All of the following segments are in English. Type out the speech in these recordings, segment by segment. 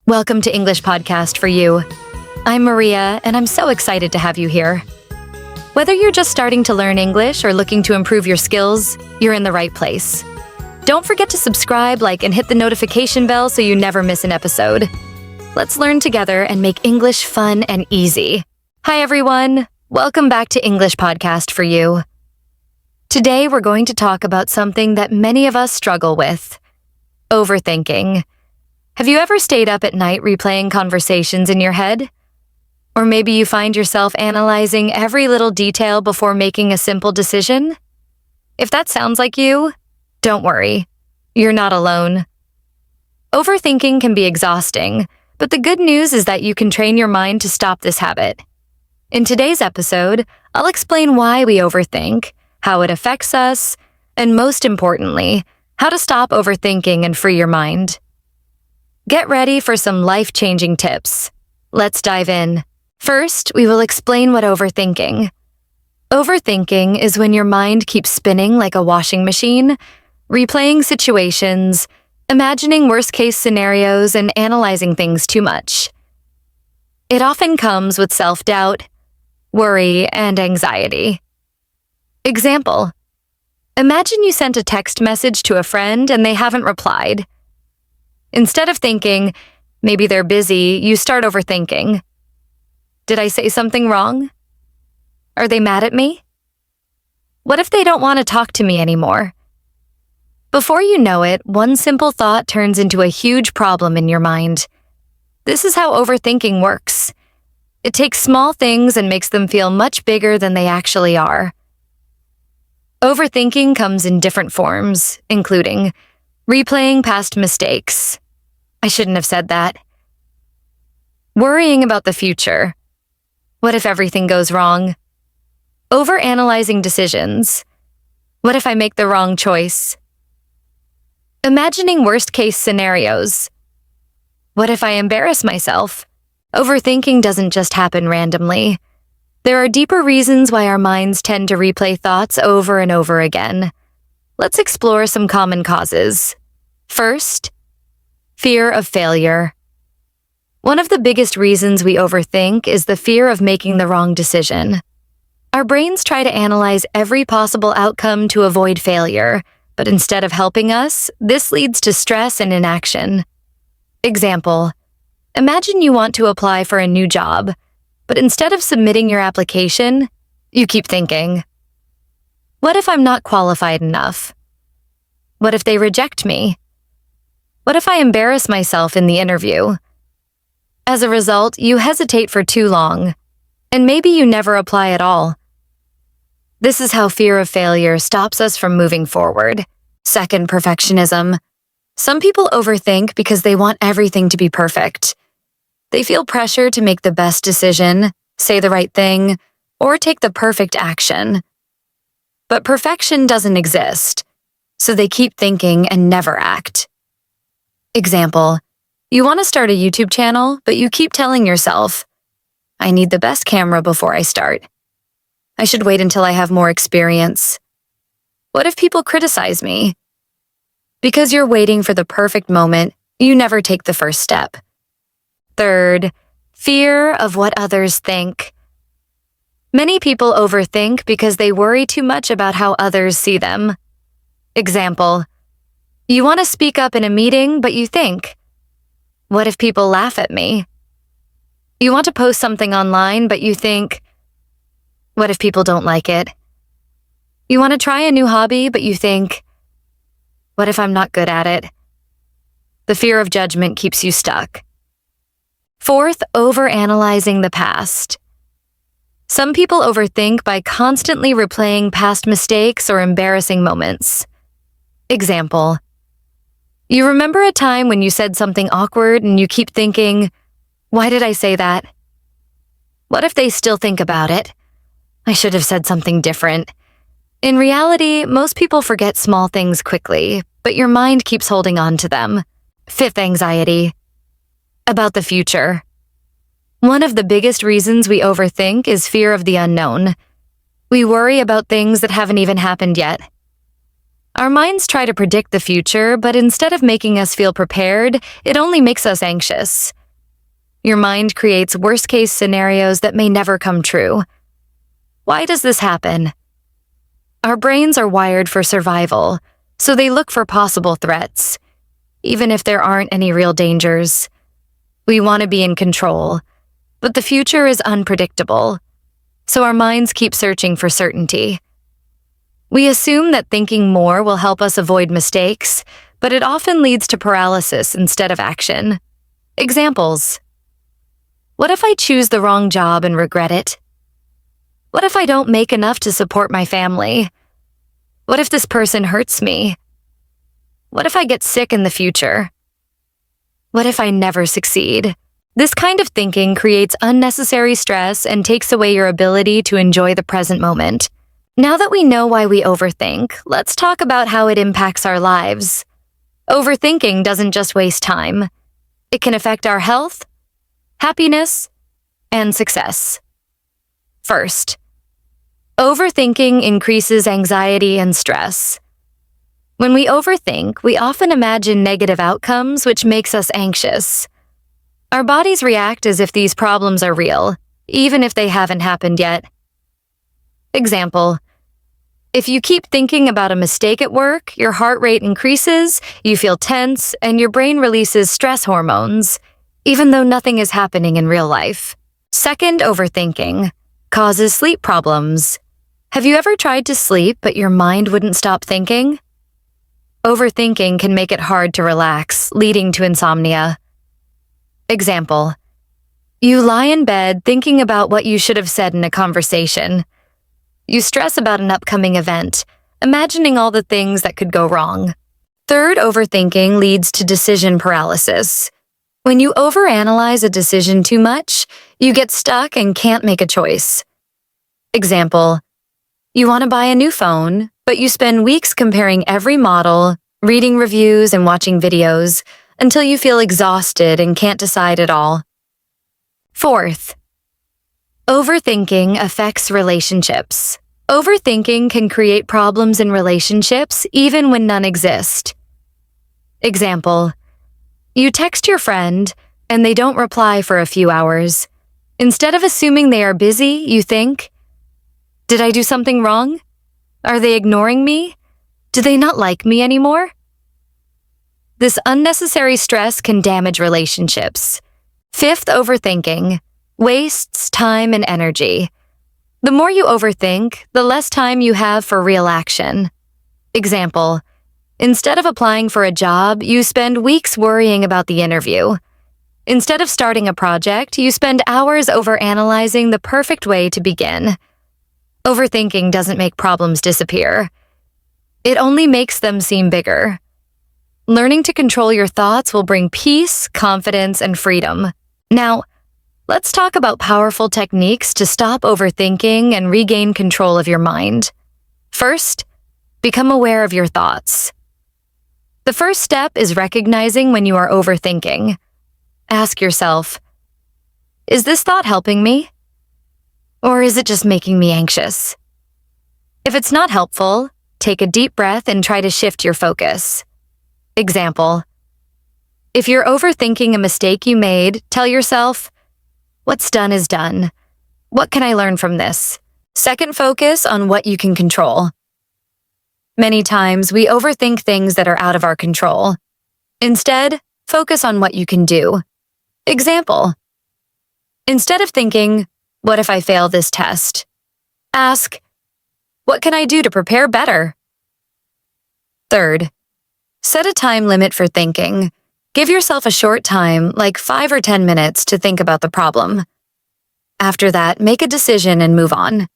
Welcome to English Podcast for You. I'm Maria, and I'm so excited to have you here. Whether you're just starting to learn English or looking to improve your skills, you're in the right place. Don't forget to subscribe, like, and hit the notification bell so you never miss an episode. Let's learn together and make English fun and easy. Hi, everyone. Welcome back to English Podcast for You. Today, we're going to talk about something that many of us struggle with: overthinking. Have you ever stayed up at night replaying conversations in your head? Or maybe you find yourself analyzing every little detail before making a simple decision? If that sounds like you, don't worry. You're not alone. Overthinking can be exhausting, but the good news is that you can train your mind to stop this habit. In today's episode, I'll explain why we overthink, how it affects us, and most importantly, how to stop overthinking and free your mind. Get ready for some life-changing tips. Let's dive in. First, we will explain what overthinking. Overthinking is when your mind keeps spinning like a washing machine, replaying situations, imagining worst-case scenarios, and analyzing things too much. It often comes with self-doubt, worry, and anxiety. Example: imagine you sent a text message to a friend and they haven't replied. Instead of thinking, maybe they're busy, you start overthinking. Did I say something wrong? Are they mad at me? What if they don't want to talk to me anymore? Before you know it, one simple thought turns into a huge problem in your mind. This is how overthinking works. It takes small things and makes them feel much bigger than they actually are. Overthinking comes in different forms, including replaying past mistakes. I shouldn't have said that. Worrying about the future. What if everything goes wrong? Overanalyzing decisions. What if I make the wrong choice? Imagining worst-case scenarios. What if I embarrass myself? Overthinking doesn't just happen randomly. There are deeper reasons why our minds tend to replay thoughts over and over again. Let's explore some common causes. First, fear of failure. One of the biggest reasons we overthink is the fear of making the wrong decision. Our brains try to analyze every possible outcome to avoid failure, but instead of helping us, this leads to stress and inaction. Example: imagine you want to apply for a new job, but instead of submitting your application, you keep thinking, what if I'm not qualified enough? What if they reject me? What if I embarrass myself in the interview? As a result, you hesitate for too long, and maybe you never apply at all. This is how fear of failure stops us from moving forward. Second, perfectionism. Some people overthink because they want everything to be perfect. They feel pressure to make the best decision, say the right thing, or take the perfect action. But perfection doesn't exist, so they keep thinking and never act. Example: you want to start a YouTube channel, but you keep telling yourself, I need the best camera before I start. I should wait until I have more experience. What if people criticize me? Because you're waiting for the perfect moment, you never take the first step. Third, fear of what others think. Many people overthink because they worry too much about how others see them. Example: you want to speak up in a meeting, but you think, what if people laugh at me? You want to post something online, but you think, what if people don't like it? You want to try a new hobby, but you think, what if I'm not good at it? The fear of judgment keeps you stuck. Fourth, overanalyzing the past. Some people overthink by constantly replaying past mistakes or embarrassing moments. Example: you remember a time when you said something awkward and you keep thinking, why did I say that? What if they still think about it? I should have said something different. In reality, most people forget small things quickly, but your mind keeps holding on to them. Fifth, anxiety. About the future. One of the biggest reasons we overthink is fear of the unknown. We worry about things that haven't even happened yet. Our minds try to predict the future, but instead of making us feel prepared, it only makes us anxious. Your mind creates worst-case scenarios that may never come true. Why does this happen? Our brains are wired for survival, so they look for possible threats, even if there aren't any real dangers. We want to be in control, but the future is unpredictable, so our minds keep searching for certainty. We assume that thinking more will help us avoid mistakes, but it often leads to paralysis instead of action. Examples: what if I choose the wrong job and regret it? What if I don't make enough to support my family? What if this person hurts me? What if I get sick in the future? What if I never succeed? This kind of thinking creates unnecessary stress and takes away your ability to enjoy the present moment. Now that we know why we overthink, let's talk about how it impacts our lives. Overthinking doesn't just waste time. It can affect our health, happiness, and success. First, overthinking increases anxiety and stress. When we overthink, we often imagine negative outcomes, which makes us anxious. Our bodies react as if these problems are real, even if they haven't happened yet. Example: if you keep thinking about a mistake at work, your heart rate increases, you feel tense, and your brain releases stress hormones, even though nothing is happening in real life. Second, overthinking causes sleep problems. Have you ever tried to sleep, but your mind wouldn't stop thinking? Overthinking can make it hard to relax, leading to insomnia. Example: you lie in bed thinking about what you should have said in a conversation. You stress about an upcoming event, imagining all the things that could go wrong. Third, overthinking leads to decision paralysis. When you overanalyze a decision too much, you get stuck and can't make a choice. Example: you want to buy a new phone, but you spend weeks comparing every model, reading reviews and watching videos, until you feel exhausted and can't decide at all. Fourth, overthinking affects relationships. Overthinking can create problems in relationships even when none exist. Example: you text your friend, and they don't reply for a few hours. Instead of assuming they are busy, you think, did I do something wrong? Are they ignoring me? Do they not like me anymore? This unnecessary stress can damage relationships. Fifth, overthinking wastes time and energy. The more you overthink, the less time you have for real action. Example: instead of applying for a job, you spend weeks worrying about the interview. Instead of starting a project, you spend hours overanalyzing the perfect way to begin. Overthinking doesn't make problems disappear. It only makes them seem bigger. Learning to control your thoughts will bring peace, confidence, and freedom. Now, let's talk about powerful techniques to stop overthinking and regain control of your mind. First, become aware of your thoughts. The first step is recognizing when you are overthinking. Ask yourself, is this thought helping me? Or is it just making me anxious? If it's not helpful, take a deep breath and try to shift your focus. Example: if you're overthinking a mistake you made, tell yourself, what's done is done. What can I learn from this? Second, focus on what you can control. Many times, we overthink things that are out of our control. Instead, focus on what you can do. Example: instead of thinking, what if I fail this test? Ask, what can I do to prepare better? Third, set a time limit for thinking. Give yourself a short time, like 5 or 10 minutes, to think about the problem. After that, make a decision and move on.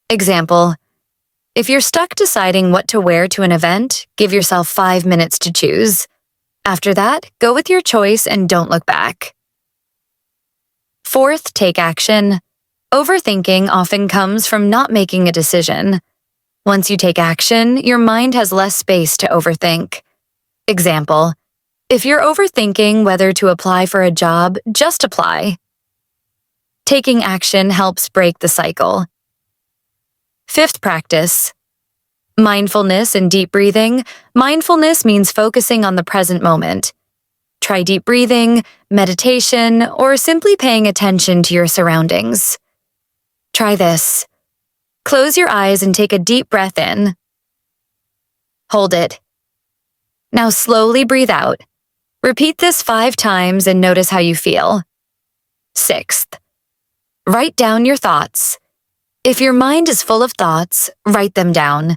Example: if you're stuck deciding what to wear to an event, give yourself 5 minutes to choose. After that, go with your choice and don't look back. Fourth, take action. Overthinking often comes from not making a decision. Once you take action, your mind has less space to overthink. Example: if you're overthinking whether to apply for a job, just apply. Taking action helps break the cycle. Fifth, practice. Mindfulness and deep breathing. Mindfulness means focusing on the present moment. Try deep breathing, meditation, or simply paying attention to your surroundings. Try this. Close your eyes and take a deep breath in. Hold it. Now slowly breathe out. Repeat this 5 times and notice how you feel. 6th, write down your thoughts. If your mind is full of thoughts, write them down.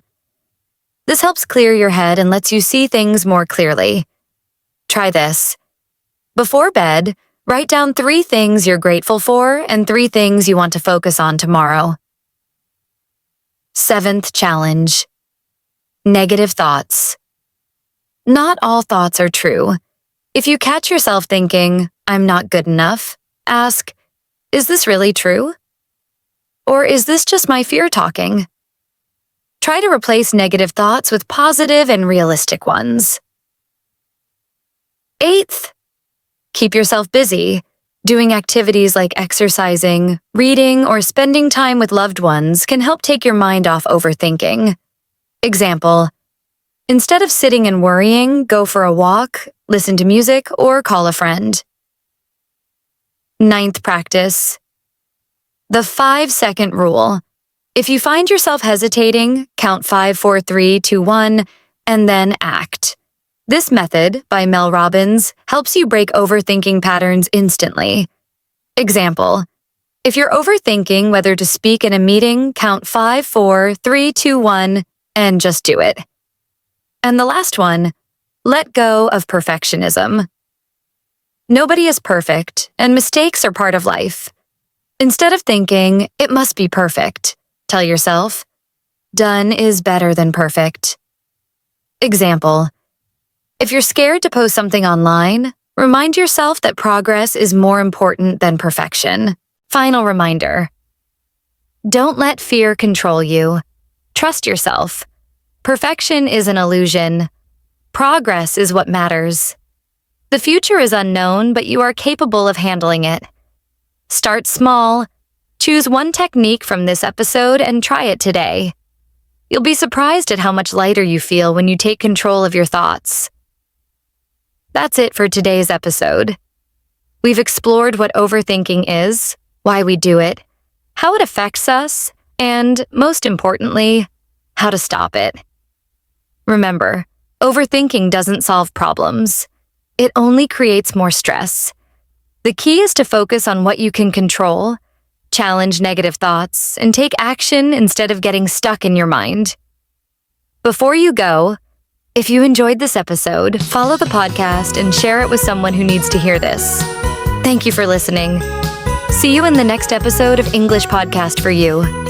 This helps clear your head and lets you see things more clearly. Try this. Before bed, write down 3 things you're grateful for and 3 things you want to focus on tomorrow. 7th challenge. Negative thoughts. Not all thoughts are true. If you catch yourself thinking, "I'm not good enough," ask, "Is this really true? Or is this just my fear talking?" Try to replace negative thoughts with positive and realistic ones. 8th, keep yourself busy. Doing activities like exercising, reading, or spending time with loved ones can help take your mind off overthinking. Example, instead of sitting and worrying, go for a walk, listen to music, or call a friend. 9th practice. The 5-second rule. If you find yourself hesitating, count 5, 4, 3, 2, 1, and then act. This method, by Mel Robbins, helps you break overthinking patterns instantly. Example, if you're overthinking whether to speak in a meeting, count 5, 4, 3, 2, 1, and just do it. And the last one, let go of perfectionism. Nobody is perfect, and mistakes are part of life. Instead of thinking, "It must be perfect," tell yourself, "Done is better than perfect." Example, if you're scared to post something online, remind yourself that progress is more important than perfection. Final reminder, don't let fear control you. Trust yourself. Perfection is an illusion. Progress is what matters. The future is unknown, but you are capable of handling it. Start small. Choose one technique from this episode and try it today. You'll be surprised at how much lighter you feel when you take control of your thoughts. That's it for today's episode. We've explored what overthinking is, why we do it, how it affects us, and, most importantly, how to stop it. Remember, overthinking doesn't solve problems. It only creates more stress. The key is to focus on what you can control, challenge negative thoughts, and take action instead of getting stuck in your mind. Before you go, if you enjoyed this episode, follow the podcast and share it with someone who needs to hear this. Thank you for listening. See you in the next episode of English Podcast for You.